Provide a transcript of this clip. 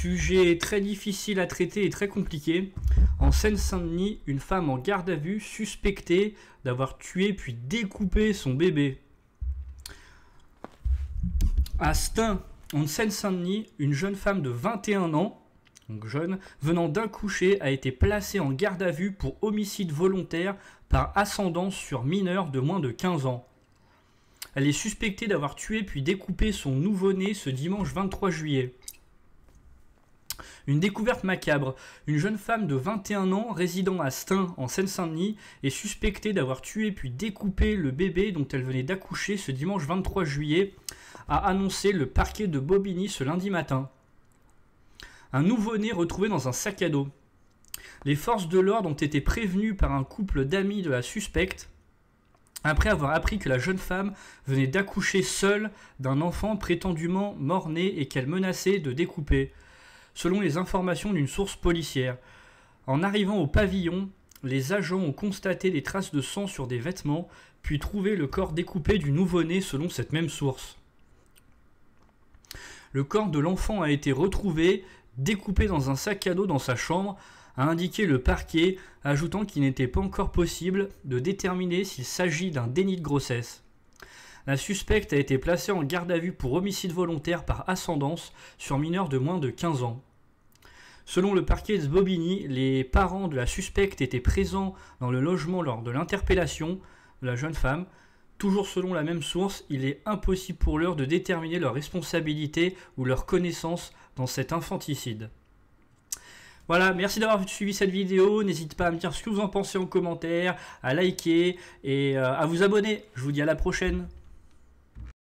Sujet très difficile à traiter et très compliqué. En Seine-Saint-Denis, une femme en garde à vue suspectée d'avoir tué puis découpé son bébé. À Stein, en Seine-Saint-Denis, une jeune femme de 21 ans, donc jeune, venant d'accoucher, a été placée en garde à vue pour homicide volontaire par ascendance sur mineur de moins de 15 ans. Elle est suspectée d'avoir tué puis découpé son nouveau-né ce dimanche 23 juillet. Une découverte macabre. Une jeune femme de 21 ans résidant à Stein en Seine-Saint-Denis est suspectée d'avoir tué puis découpé le bébé dont elle venait d'accoucher ce dimanche 23 juillet, a annoncé le parquet de Bobigny ce lundi matin. Un nouveau-né retrouvé dans un sac à dos. Les forces de l'ordre ont été prévenues par un couple d'amis de la suspecte après avoir appris que la jeune femme venait d'accoucher seule d'un enfant prétendument mort-né et qu'elle menaçait de découper, selon les informations d'une source policière. En arrivant au pavillon, les agents ont constaté des traces de sang sur des vêtements, puis trouvé le corps découpé du nouveau-né selon cette même source. Le corps de l'enfant a été retrouvé, découpé dans un sac à dos dans sa chambre, a indiqué le parquet, ajoutant qu'il n'était pas encore possible de déterminer s'il s'agit d'un déni de grossesse. La suspecte a été placée en garde à vue pour homicide volontaire par ascendance sur mineur de moins de 15 ans. Selon le parquet de Bobigny, les parents de la suspecte étaient présents dans le logement lors de l'interpellation de la jeune femme. Toujours selon la même source, il est impossible pour l'heure de déterminer leur responsabilité ou leur connaissance dans cet infanticide. Voilà, merci d'avoir suivi cette vidéo. N'hésitez pas à me dire ce que vous en pensez en commentaire, à liker et à vous abonner. Je vous dis à la prochaine.